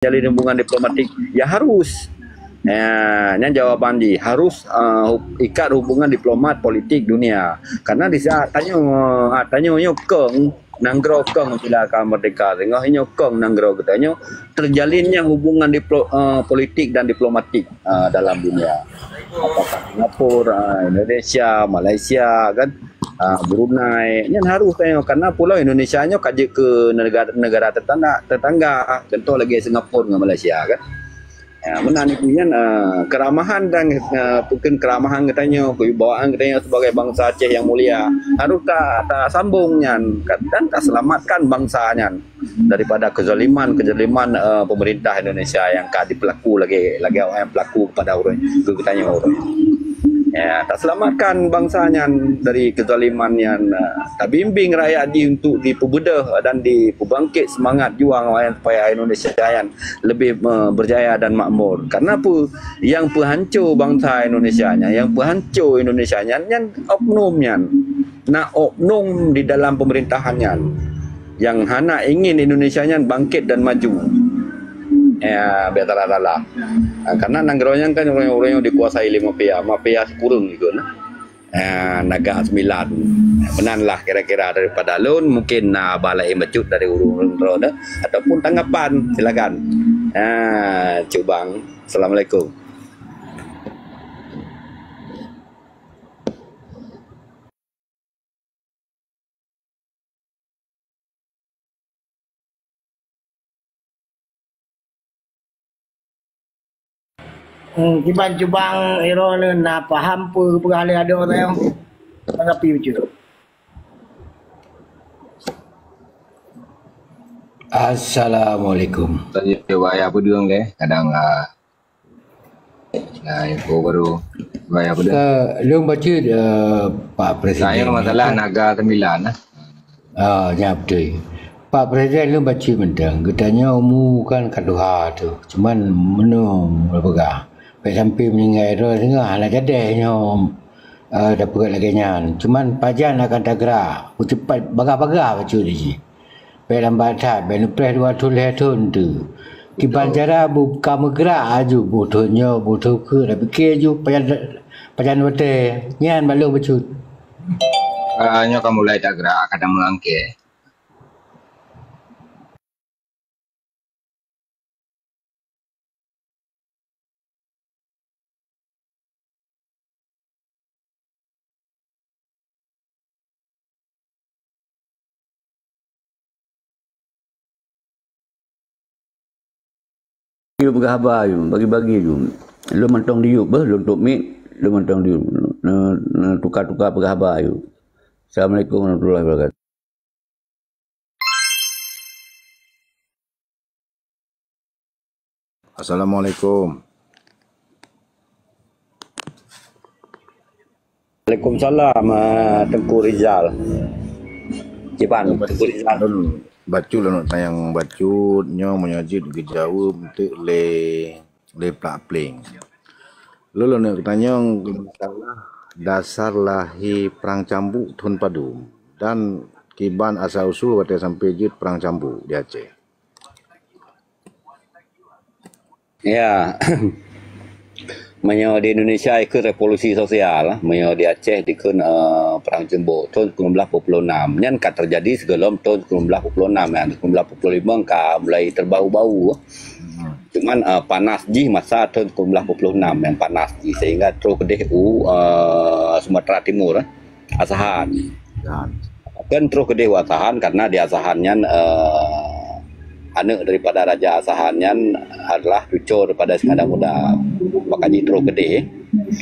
jalin hubungan diplomatik, ya harus. Yang jawaban di harus ikat hubungan diplomat politik dunia. Karena di saat tanya keng nanggro keng silakan merdeka tengah inyo keng nanggro katanya terjalinnya hubungan politik dan diplomatik dalam dunia. Apakah Singapura, Indonesia, Malaysia kan, Brunei, yang harus tengok karena pulau Indonesia nya kaji ke negara tetangga, contoh lagi Singapura dengan Malaysia kan. Benar ni punya keramahan dan mungkin keramahan katanya, kewibawaan katanya sebagai bangsa Aceh yang mulia harus tak sambungnya dan tak selamatkan bangsanya daripada kezaliman pemerintah Indonesia yang dipelaku lagi orang yang pelaku kepada orang katanya orang. Tak selamatkan bangsanya dari kezaliman yang tak bimbing rakyat untuk diperbedah dan dibangkit semangat juang supaya Indonesia yang lebih berjaya dan makmur. Karena apa? Yang penghancur bangsa Indonesianya, yang penghancur Indonesianya yang oknumnya, nak oknum di dalam pemerintahannya yang hanya ingin Indonesianya bangkit dan maju. Biar lah. Karena nanggronya kan orang-orang yang dikuasai oleh mafia kurung gitu naga 9 benarlah kira-kira daripada lun mungkin balai mecut dari urung roda ataupun tanggapan silakan. Cubang. Assalamualaikum. Kiban cubang iro na paham pu pegale ada tayo. Tanggapi begitu. Assalamualaikum. Tanya waya apa dia le? Kadang info baru waya apa dia? Lu baca Pak Presiden. Saya masalah naga 9 ya betul. Pak Presiden lu baca mentang. Katanya umur kan kaduha tu. Cuman menung lepegah. Sampai meninggal tu tengah nak jadahnya dapat lagi nyan. Cuman pajan akan tak gerak. Cepat bagah-bagah baca dia. Dalam batas, benupres 2 tahun tu. Kiban cara buka bergerak aju butuhnya butuh ke dah fikir ju pajan betul. Nyan balu becut. nya kamu mulai tak gerak kadang melangkah. Diup berkhabar bagi-bagi ju. Lu mentong diup lu untuk mik, lu mentong diup. Tukar-tukar berkhabar ju. Assalamualaikum warahmatullahi wabarakatuh. Assalamualaikum. Waalaikumsalam Tengku Rizal. Cipan Tengku Rizal. Bacu lah nak tayang bacu nya menyajid ke jauh untuk le pling. Lalu nak tanya masalah dasar lahir perang cambuk Tun Padum dan kiban asal usul waktu sampai jid perang cambuk di Aceh. Ya. Menyo di Indonesia ikut revolusi sosial, menyo di Aceh ikut perang cambuk tahun 1946. Nyan kan terjadi sebelum tahun 1946 ya. 1945 kan mulai terbau-bau. Cuman panas ji masa tahun 1946 yang panas ji sehingga terus kedeh Sumatera Timur Asahan. Kan terus kedeh Asahan karena di Asahannya anak daripada Raja Asahannya adalah cucu daripada Iskandar Muda. Makanya terus gede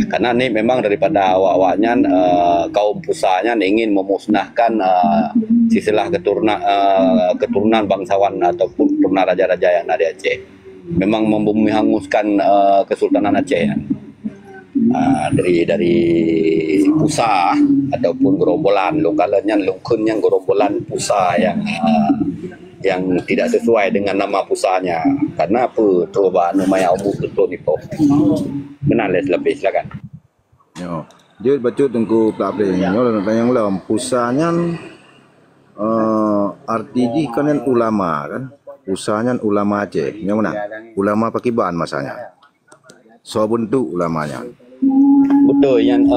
karena ini memang daripada awak-awaknya kaum pusanya ingin memusnahkan silsilah keturunan bangsawan ataupun keturunan raja-raja yang ada di Aceh. Memang membumi hanguskan Kesultanan Aceh ya. Dari pusat ataupun gerombolan lokalnya lungkunnya gerombolan pusat yang tidak sesuai dengan nama pusatnya. Karena apa? Coba nama Abu betul ni po. Benar lebih silakan. Yo, dia baca Tengku Pelapling. Yo nak tanya ulang pusatnya RTG kan ulama kan. usahanya ulama Aceh. Yang mana? Ulama Pakiban masanya. So bentuk ulamanya. Betul yang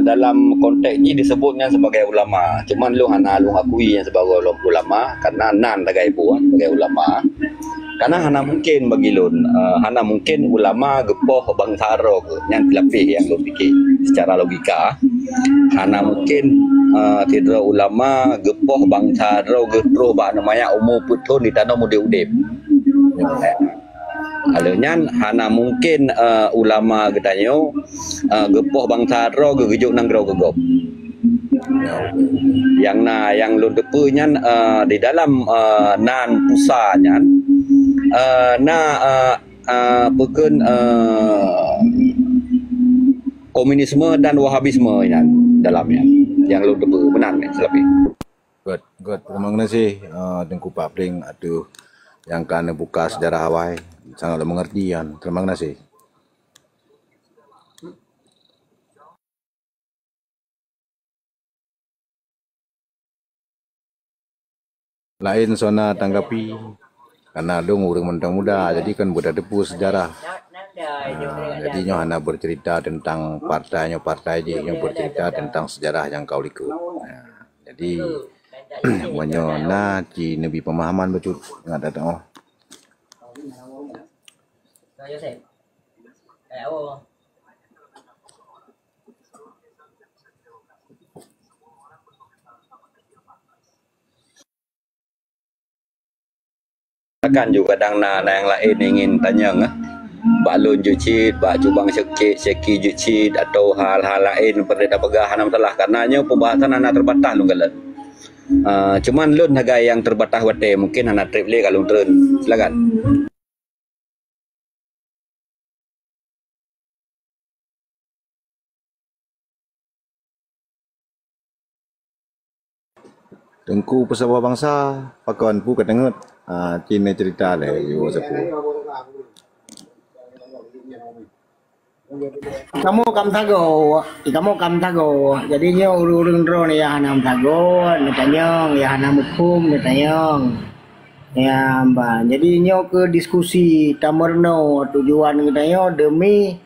dalam konteks ni disebutnya sebagai ulama. Cuman lu akui yang sebagai ulama karena nan tagai buat sebagai ulama. Karena hana mungkin bagi lun, hana mungkin ulama gepoh bangsa ro yang lebih yang lu fikir secara logika. Hana mungkin tidak ulama gepoh bangsa ro getro ba namanya umur putun di tanah muda udip. Alanya hana mungkin ulama getanyo gepoh bangsa ro gegejuk nang gro gegop. Yang lu depunya di dalam nan pusanya bukan komunisme dan wahabisme ya dalamnya yang lu debu benar nih selebih. Good. Terima kasih Tengku Pak Pring aduh yang kan buka sejarah Hawaii sangat mengertian. Terima kasih. Lain sona tanggapi karena dong orang mentang muda jadi kan budak depu sejarah. Jadinya hanya bercerita tentang partainya yang bercerita tentang sejarah yang kau ikut. Jadi menyona ci nebi pemahaman betul nggak datang oh. Kan juga kadang yang lain ingin tanya bak lun jucit, bak cubang seki jucit atau hal-hal lain berbeda pegahan masalah karenanya pembahasan anak terbatas lu galan. Cuman lun harga yang terbatas wate mungkin anak trip le kalau turun. Silakan. Tengku Pesawah Bangsa pakon pu kedengut Cina cerita le yo sepu. Kamu kam tago. Jadinya urun drone ya hanam tago, netanyong ya hanam hukum netanyong. Ya mbak. Jadinya ke diskusi tamerno tujuan netanyong demi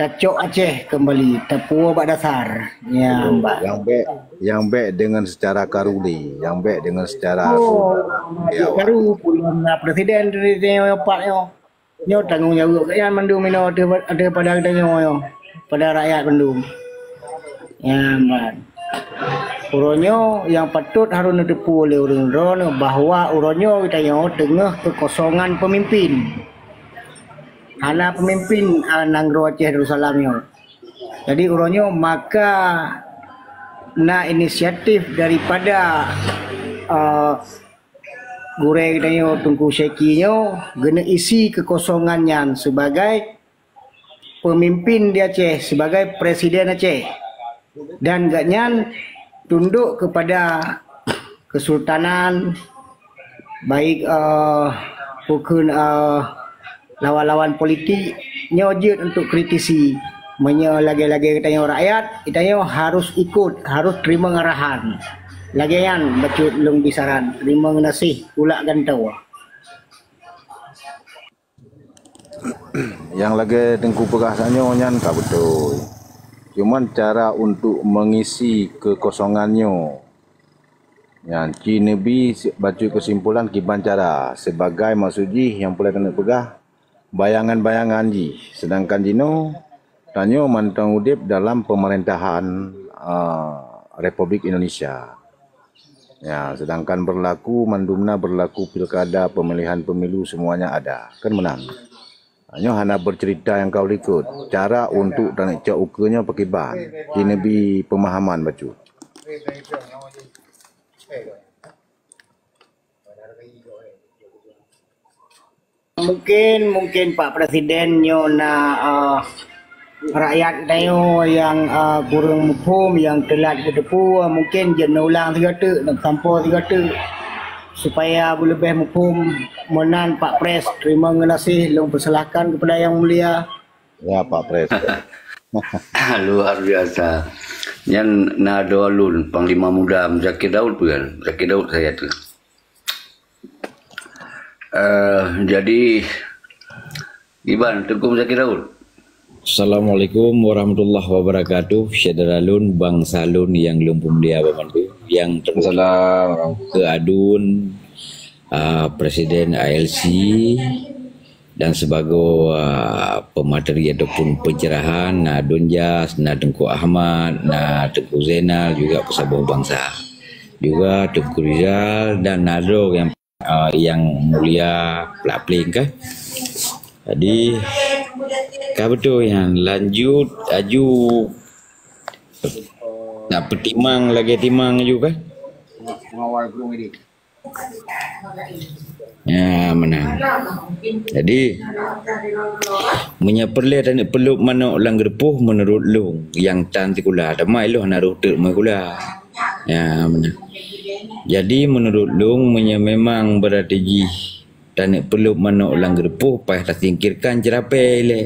Tacok Aceh kembali tepua bak dasar. Ya mbak. Yang baik dengan secara karuni, yang baik dengan secara baru puluhan presiden dari Pak yo. Nyo tanggung jawab kan mendung mino ada pada yo pada rakyat mendung. Ya mbak. Uronyo yang patut harus ditepu oleh urun bahwa uronyo kita yo tengah kekosongan pemimpin. Hana pemimpin Nanggro Aceh Darussalam yo. Jadi uronyo maka inisiatif daripada gure kita Tungku Syekinyo gena isi kekosongannya sebagai pemimpin di Aceh, sebagai presiden Aceh dan gaknya tunduk kepada kesultanan baik bukan lawan-lawan politik nyojut untuk kritisi lagi-lagi kita rakyat kita harus ikut, harus terima arahan lagian bacut lung bisaran terima ngasih pula gantau. Yang lagi Tengku perasanya nyan tak betul. Cuman cara untuk mengisi kekosongannya yang Cinebi baca kesimpulan kiban cara sebagai maksudji yang boleh kena pegah bayangan-bayangan ji sedangkan Dino tanyo mantang udip dalam pemerintahan Republik Indonesia. Ya, sedangkan mandumna berlaku pilkada, pemilihan pemilu semuanya ada. Kan menang. Hanya bercerita yang kau ikut. Cara untuk tanik cak ukenya pakai ban. Ini bi pemahaman bacu. Mungkin Pak Presiden nyona rakyat dayo yang kurang hukum yang telat kedepu mungkin jenah ulang 3 dan sampo 3 supaya lebih hukum menan Pak Pres terima kasih long persilahkan kepada yang mulia. Ya Pak Pres. Luar biasa. Yang nado alun Panglima Muda Zaki Daud bukan? Zaki Daud saya tu. Jadi Iban Tengku Muzakir Daud. Assalamualaikum warahmatullahi wabarakatuh. Syedaralun Bang Salun yang lumpum dia Bamandu, yang ke Adun, Presiden ALC dan sebagai pemateri ataupun pencerahan na Donjas, na Tengku Ahmad, na Tengku Zainal, juga pesabung bangsa, juga Tengku Rizal dan Nado yang mulia Pelapling kah. Jadi betul yang lanjut aju nak petimang lagi timang juga. Ya menang. Jadi menyeperle dan peluk manok lang gerpuh menurut lung yang tan tikula damai loh naruh tek makula. Ya menang. Jadi menurut lung memang berategi dan peluk manok lang gerpuh payah tak singkirkan cerapai le.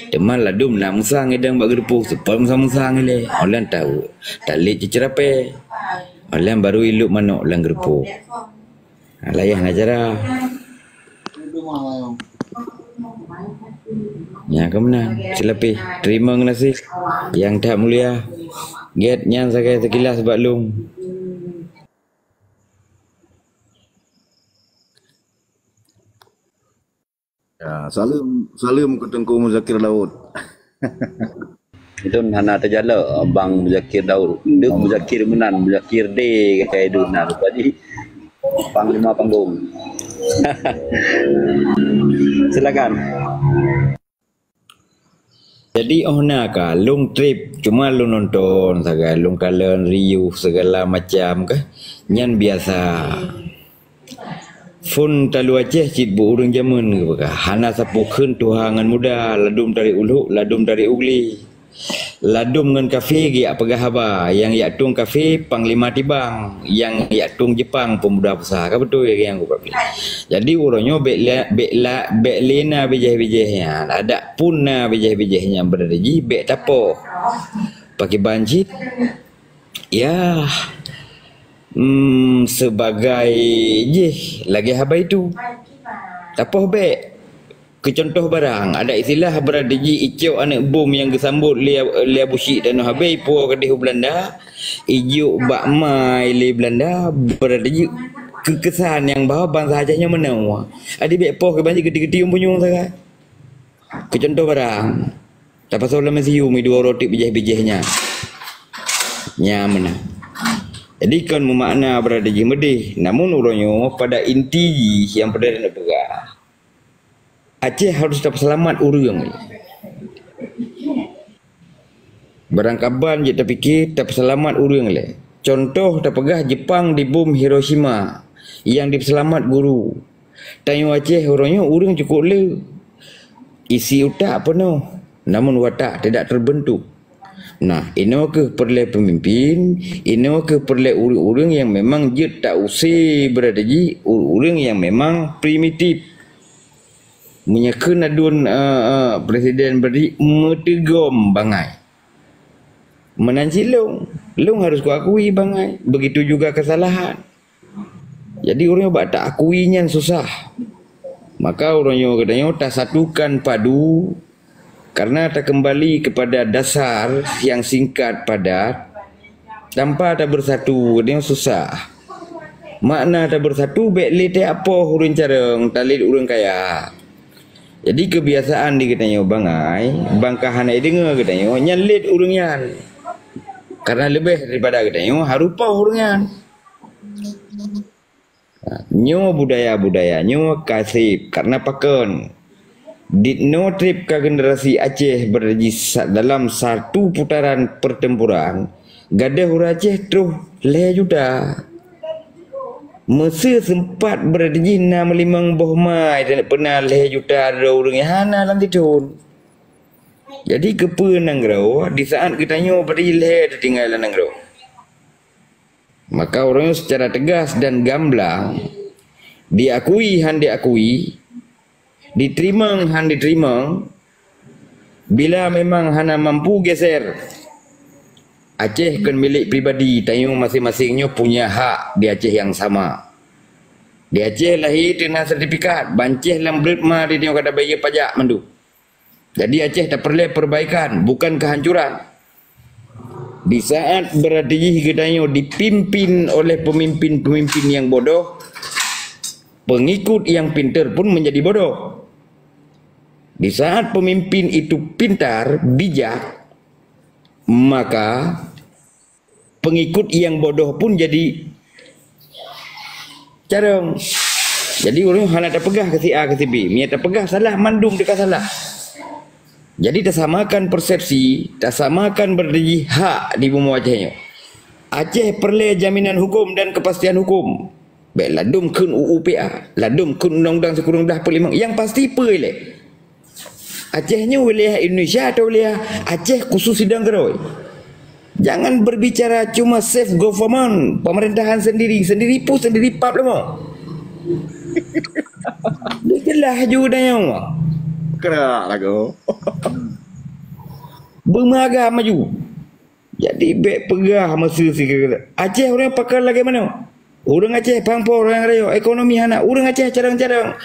Teman ladum nak musang edang bak gerpuh sepal musang-musang le. Orang tahu tak lek cerapai. Orang baru iluk manok lang gerpuh. Layah nak cara. Ya ke mana? Selepi terima nasi yang tak mulia. Get nyan sakai sekilas bak lung. Ya, salam ke Tengku Muzakir Daud. Itu hana terjala Bang Muzakir Daud. Dia Muzakir menan, Muzakir D kata itu nah jadi Panglima Panggung. Silakan. Jadi nak long trip cuma lu nonton saga long kalen riuh segala macam ke nyan biasa. Fun talu Aceh cit bu urang zaman ke baka. Hana sapu keun tuhangan muda, ladum dari Uluk, ladum dari Ugli. Ladum ngan kafe gi apagah haba, yang yak tung kafe Panglima Tibang, yang yak tung Jepang pemuda besar. Ka betul yang aku pilih. Jadi uronyo bek lena bijah-bijahnya. Ada pun na bijah-bijahnya berada ji bek tapo. Pakai banjit. Ya. Sebagai lagi haba itu tapoh bek ke contoh barang ada istilah berada ji icau anak bom yang gesambut lia busyik dan habai puo kadih Belanda ijuk bak mai li Belanda berada ji kekesan yang bahawa bangsa Acehnya menang adik bek poh ke banjir gede-gede punyung sangat ke contoh barang tak pasal masih mi dua roti bijah-bijahnya menang. Jadi kan memakna berada di medih. Namun uronyo pada inti yang pada nak pegang. Aceh harus dapat selamat urang. Barangkaban je terfikir dapat selamat urang le. Contoh tak pegah Jepang di bom Hiroshima yang diselamat guru. Tanyo Aceh uronyo urang cukup le. Isi otak penuh. Namun watak tidak terbentuk. Nah, ini ke perlu pemimpin, ini ke perlu orang-orang yang memang dia tak usai berada di orang yang memang primitif. Menyakan adun presiden beri metegom bangai. Menanci long harus kuakui bangai. Begitu juga kesalahan. Jadi orang buat tak akuinya susah. Maka orangnya katanya tak satukan padu. Karena tak kembali kepada dasar yang singkat padat, tanpa tak bersatu, dia susah. Makna tak bersatu, baik tak apa urun careng, talit urun kaya. Jadi kebiasaan di katanya bangai, bangkahan ai dengar katanya, nyalit urun yan. Karena lebih daripada katanya, harupa urun yan. Nyo budaya-budaya, nyo kasih, karena pakon. Did no trip ke generasi Aceh berada dalam satu putaran pertempuran gadah orang Aceh terus leh juta. Masa sempat berada di 65 boh mai dan pernah leh juta ada orang yang hana nanti tun. Jadi kepa nangrau di saat kita nyo beri leh tinggal nangrau. Maka orangnya secara tegas dan gamblang diakui diterima han diterima bila memang hana mampu geser Aceh kan milik pribadi tayo masing-masingnya punya hak di Aceh yang sama Di Aceh lahir dengan sertifikat. Bancih dalam beritma dia tengok ada bayar pajak mandu. Jadi Aceh tak perlu perbaikan, bukan kehancuran. Di saat berdiri Gedanyo dipimpin oleh pemimpin-pemimpin yang bodoh, pengikut yang pintar pun menjadi bodoh. Di saat pemimpin itu pintar, bijak, maka pengikut yang bodoh pun jadi carang. Jadi orang hanya tak pegah ke si A ke si B. Mia tak pegah salah, mandum dekat salah. Jadi tak samakan persepsi, tak samakan berdiri hak di bumi Acehnya. Aceh perlu jaminan hukum dan kepastian hukum. Baik ladum kun UU PA, ladum kun Undang-Undang Sekurang Dah Perlimang. Yang pasti apa elek? Acehnya wilayah Indonesia atau wilayah Aceh khusus Sidang Geroi. Jangan berbicara cuma self government, pemerintahan sendiri pun sendiri pap lama. Dia jelas juga dah. Kerak lagu. Bermaga maju. Jadi baik pegah masa sikit. Aceh orang pakar lagi mana? Orang Aceh pangpo orang raya, ekonomi anak. Orang Aceh carang-carang.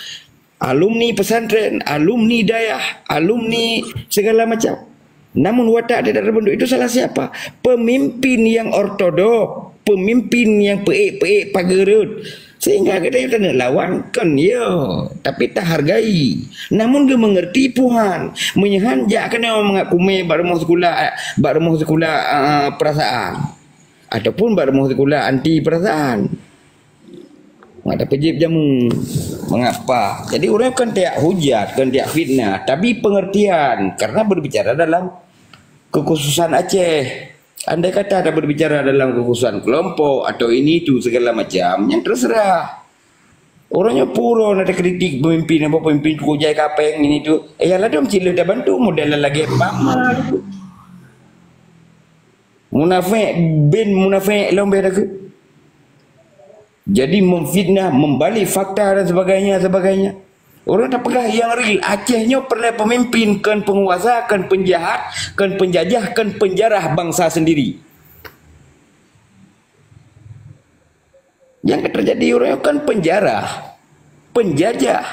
Alumni pesantren, alumni dayah, alumni segala macam. Namun watak dia tak terbentuk. Itu salah siapa? Pemimpin yang ortodok, pemimpin yang peik-peik pagerut. Sehingga kita tak nak lawankan ya, tapi tak hargai. Namun dia mengerti Tuhan, menyehanjak kena mengakume baremah sekolah perasaan ataupun baremah sekolah anti perasaan. Ada pejip jamu. Mengapa? Jadi orang kan tidak hujat, kan tidak fitnah, tapi pengertian karena berbicara dalam kekhususan Aceh. Andai kata ada berbicara dalam kekhususan kelompok atau ini itu segala macam, yang terserah. Orangnya pura ada kritik pemimpin apa pemimpin kujai kapeng ini tu. Lah dia cila dah bantu modal lagi pama. Munafik bin munafik lomba dah ke. Jadi memfitnah, membalik fakta dan sebagainya. Orang tak pegah yang real. Acehnya pernah pemimpin, kan penguasa, kan penjahat, kan penjajah, kan penjarah bangsa sendiri. Yang terjadi orang kan penjarah, penjajah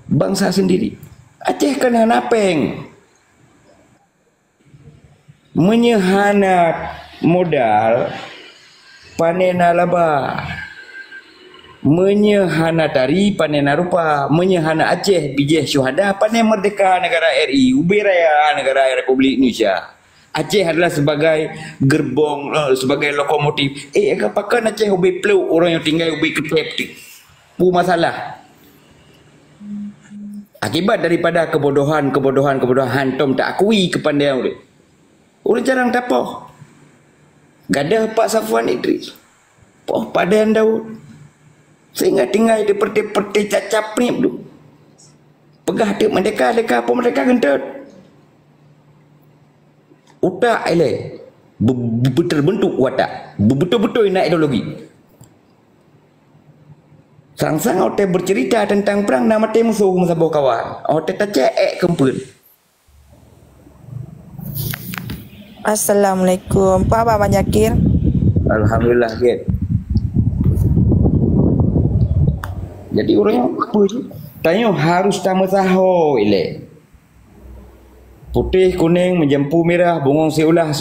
bangsa sendiri. Aceh kan hanapeng, menyehanat modal panena laba, menyehana tari panena rupa, menyehana Aceh bijih syuhada panen merdeka negara RI, ubi raya negara Republik Indonesia. Aceh adalah sebagai gerbong, sebagai lokomotif. Apakah Aceh ubi peluk orang yang tinggal ubi ketep pu masalah. Akibat daripada kebodohan Tom tak akui kepandaian dia. Orang jarang tapoh. Gadah Pak Safwan Idris, Pak Padan Daud, sehingga tinggal di perti-perti cacap ni tu. Pegah dia merdeka apa mereka gentut. Utak ele terbentuk watak. Betul-betul nak ideologi. Sang-sang ote bercerita tentang perang nama musuh musabah kawan. Ote tak cek kempun. Assalamualaikum. Pak Abang Jakir. Alhamdulillah Kit. Jadi orangnya apa je? Tanya harus tambah saho ile. Putih, kuning, menjempu merah, bungong seulah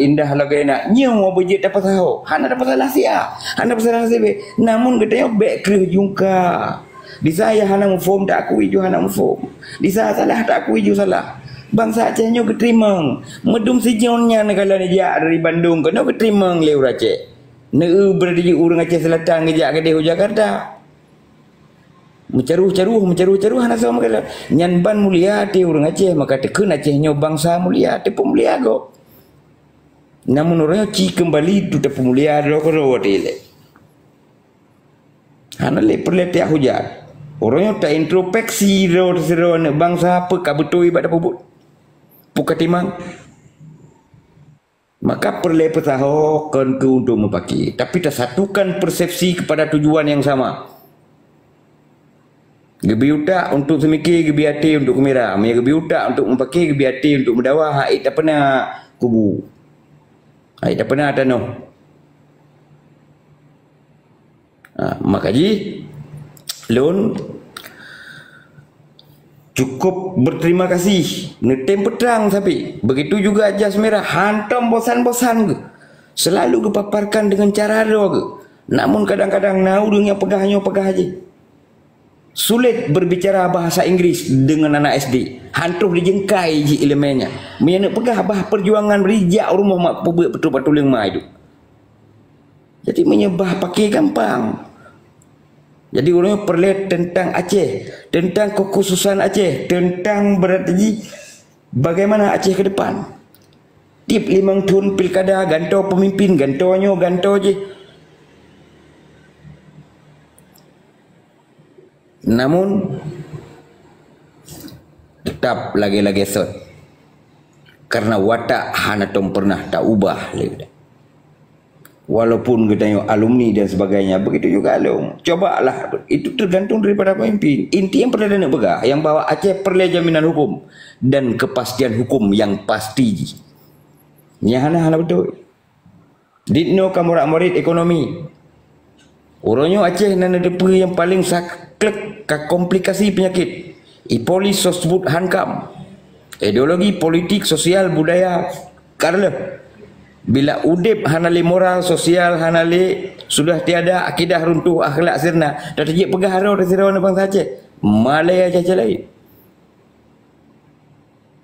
indah lagi nak. Nyawa bejit dapat saho. Hana dapat salah sia. Hana dapat salah sebe. Namun katanya baik kerja jungka. Di saya hana mufom tak akui ju hana mufom. Di saya salah tak akui ju salah. Bangsa Acehnya keterimang. Medum sejauhnya negara nejak dari Bandung. Kena keterimang lewat Aceh. Neu berdiri urang Aceh Selatan kejak ke Dehu Jakarta. Mencaruh hana sama kala. Nyan ban mulia ti urang Aceh maka tekun Acehnya bangsa mulia ti pemulia go. Namun orangnya ci kembali tu te pemulia do ko wotile. Hana le perle tiak hujat. Orangnya tak introspeksi do bangsa apa ka betul ibadah pebut. Puka timang. Maka perlu pertahakan ke untuk mempaki. Tapi tak satukan persepsi kepada tujuan yang sama. Gebi utak untuk semikir, gebi hati untuk kemirah. Gebi utak untuk mempaki, gebi hati untuk mendawah. Haid tak pernah kubu. Haid tak pernah tanah. Maka ji, Lun cukup berterima kasih netem pedang tapi begitu juga jas merah hantam bosan-bosan ke selalu kepaparkan dengan cara do ke namun kadang-kadang naudungnya pegahnya pegah aja sulit berbicara bahasa Inggris dengan anak SD hantuh dijengkai ji elemennya menyana pegah bah perjuangan berijak rumah mak pebek betul-betul yang mai itu jadi menyebah pakai gampang. Jadi orangnya perlihat tentang Aceh, tentang kekhususan Aceh, tentang berarti bagaimana Aceh ke depan. Tip 5 tahun pilkada, gantau pemimpin, gantaunya, gantau je. Namun, tetap lagi-lagi esot. Karena watak hanatom pernah tak ubah lagi. Walaupun kita alumni dan sebagainya, begitu juga alum. Cobalah, itu tergantung daripada pemimpin. Inti yang Perdana nak pegang, yang bawa Aceh perlu jaminan hukum dan kepastian hukum yang pasti. Nyahana betul. Ditno kamurak murid ekonomi. Orangnya Aceh nana depa yang paling saklek ke komplikasi penyakit. Ipolis sosbud hankam. Ideologi politik sosial budaya karena bila udip hanali moral sosial hanali sudah tiada akidah runtuh akhlak sirna dah terjadi pegahara dari sirawan bangsa Aceh Malaya Aceh lain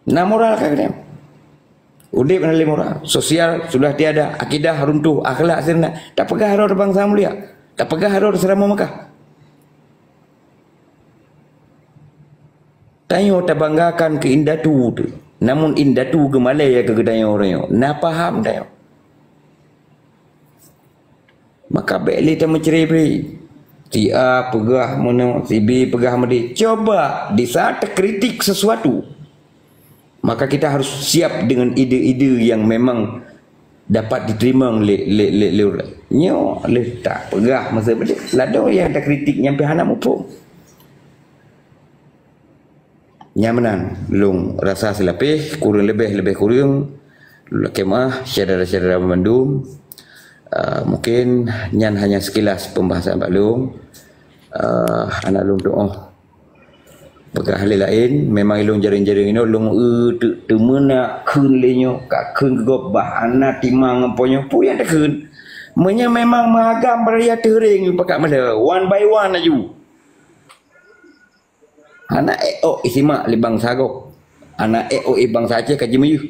na moral kan udip hanali moral sosial sudah tiada akidah runtuh akhlak sirna tak pegahara dari bangsa mulia tak pegahara dari Serama Mekah tanyo tak banggakan ke Indatu tu. Namun Indatu ke Malaya ke gedanya orangnya. Nak faham dah. Maka baiklah kita mencerai-berai. Si A pegah mana, si B pegah mana. Coba di saat terkritik sesuatu. Maka kita harus siap dengan ide-ide yang memang dapat diterima oleh orang. Nyo, tak pegah masa balik. Lado yang terkritik nyampe hana mupung. Nyamanan lung rasa selapih kurang lebih kurang kemah saudara-saudara Bandung mungkin nyan hanya sekilas pembahasan Pak Long anak lung doa pegah lain memang lung jaring-jaring ini lung temena keun lenyo ka keun gobah anak timang emponyo pu yang keun menya memang magam beraya tering pakat mala one by one aju anak isimak libang sagok anak bangsa Aceh kaji Melayu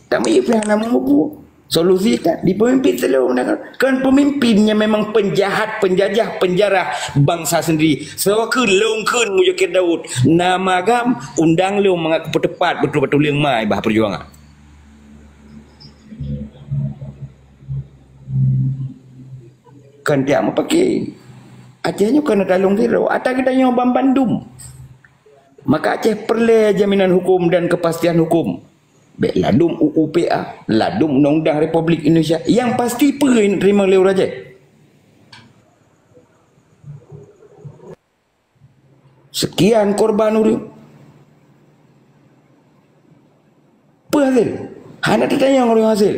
tak Melayu pun anak mengupu solusi kan di pemimpin selalu kan pemimpinnya memang penjahat penjajah penjara bangsa sendiri so kelongkeun Mujokir Daud nama agam undang lu mengaku tepat betul-betul yang mai bah perjuangan kan dia mau pakai Acehnya kena dalung kira atau kita nyoba Bandung. Maka Aceh perlu jaminan hukum dan kepastian hukum. Baik ladum UUPA, ladum Undang-Undang Republik Indonesia yang pasti perlu terima oleh Raja. Sekian korban urang. Apa hasil? Hanya ditanya orang hasil.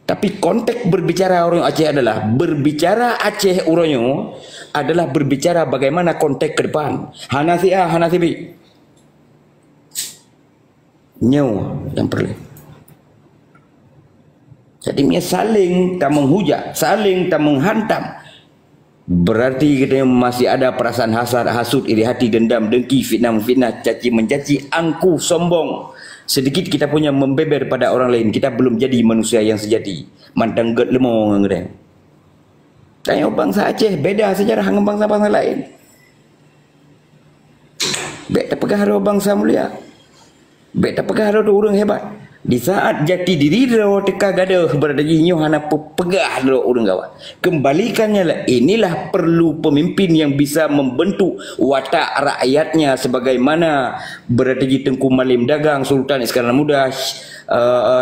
Tapi konteks berbicara orang Aceh adalah berbicara Aceh orangnya adalah berbicara bagaimana konteks ke depan. Hana si A, hana si B. Nyawa yang perlu. Jadi dia saling tak menghujat, saling tak menghantam. Berarti kita masih ada perasaan hasad, hasut, iri hati, dendam, dengki, fitnah, caci mencaci, angkuh, sombong. Sedikit kita punya membeber pada orang lain. Kita belum jadi manusia yang sejati. Mantang get lemong ngedeng. Tanya bangsa Aceh beda sejarah dengan bangsa-bangsa lain. Bek tak pegah bangsa mulia. Bek tak pegah orang hebat. Di saat jati diri ro teka gaduh berdagi nyo hana pegah ro urang gawat. Kembalikannya lah inilah perlu pemimpin yang bisa membentuk watak rakyatnya sebagaimana berdagi Tengku Malim Dagang, Sultan Iskandar Muda,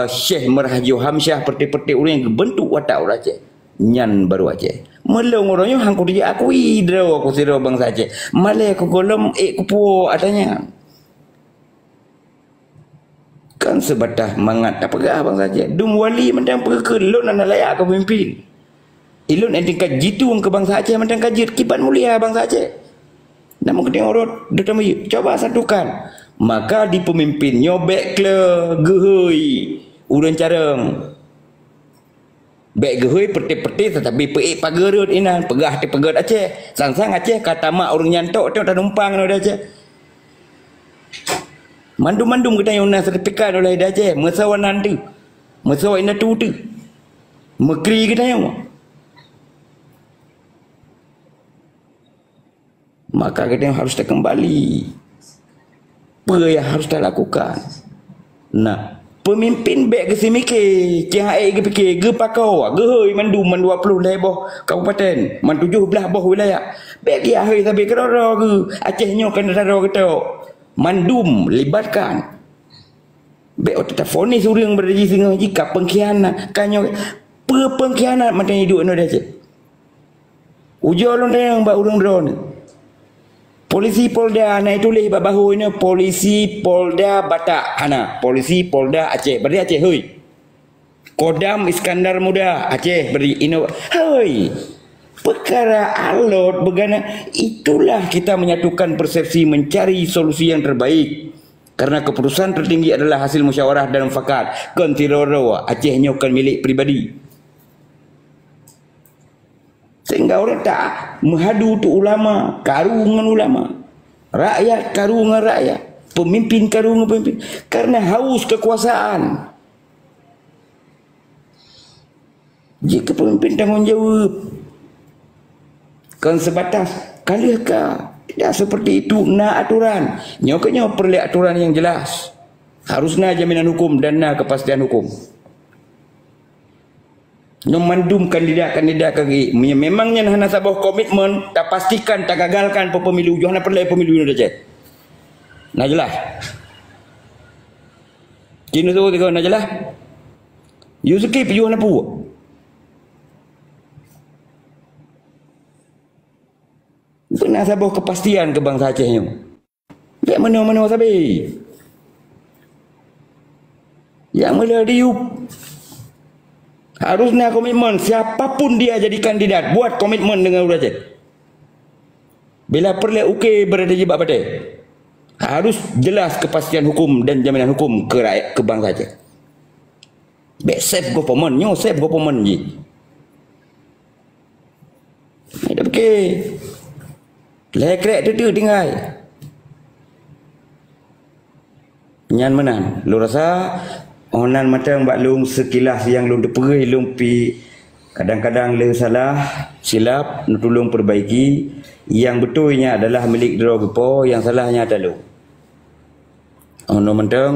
Syekh Merhajo Hamsyah, peti-peti orang yang bentuk watak orang Aceh. Nyan baru Aceh. Melong orangnya hangku dia akui ro aku sira bangsa Aceh. Malay aku golom kupu adanya. Kan sebatah mangat tak pegah bangsa Aceh. Dum wali mentang perke lon ana layak ke pemimpin. Ilun yang tingkat jitu ke bangsa Aceh mentang kajit kibat mulia bangsa Aceh. Namun kita orang datang coba satukan. Maka di pemimpinnya baik ke gehoi urang careng. Baik gehoi peti-peti tetapi peik pagerut inan pegah ti pegat Aceh. Sang-sang Aceh kata mak urang nyantok tu numpang no Aceh. Mandum-mandum kita yang nak sertifikat oleh Aceh, mesawanan tu. Mesawa ina tu. Mekri kita yang. Maka kita harus kembali. Apa yang harus kita lakukan? Nah, pemimpin baik ke si mikir, cihai ke fikir, ke pakau, ke hoi mandum man 20 lebah kabupaten, man 17 boh wilayah. Baik ya hoi sampai kerara ke Aceh nyo kan rara kita. Mandum libatkan. Baik tetap fonis urang berdiri singa jika pengkhianat kanyo pengkhianat macam hidup no Aceh. Ujar orang yang bak urang drone. Polisi Polda naik tulis bak bahu ini Polisi Polda Batak Hana Polisi Polda Aceh beri Aceh hoi Kodam Iskandar Muda Aceh beri ino hoi perkara alot begana. Itulah kita menyatukan persepsi mencari solusi yang terbaik karena keputusan tertinggi adalah hasil musyawarah dan mufakat kontiroro Aceh nyokan milik pribadi. Sehingga orang tak menghadu tu ulama, karungan ulama. Rakyat karungan rakyat. Pemimpin karungan pemimpin. Karena haus kekuasaan. Jika pemimpin tanggungjawab. Kan sebatas. Kalihkah? Tidak seperti itu. Nak aturan. Nyokanya perlu aturan yang jelas. Harusnya jaminan hukum dan kepastian hukum. Memandum kandidat-kandidat kaki. Memangnya hana sabah komitmen, tak pastikan, tak gagalkan pemilu. Johanna perlu pemilu ini saja. Nah jelas. Kini tu tiga nah jelas. You skip Johanna pu. Benar sabah kepastian ke bangsa Acehnya. Biar mana-mana sabi. Yang mula diup. Harusnya komitmen siapapun dia jadi kandidat buat komitmen dengan urang Aceh. Bila perlu okey berada di bab badai. Harus jelas kepastian hukum dan jaminan hukum ke rakyat ke bangsa Aceh. Baik safe government, nyo safe government je. Ini dah okey. Lekrek tu tinggal. Nyan menan. Lu rasa onan macam bak lung sekilas yang lung terperih lung pi kadang-kadang le salah silap nak tolong perbaiki yang betulnya adalah milik drogepo yang salahnya ada lung ono mentang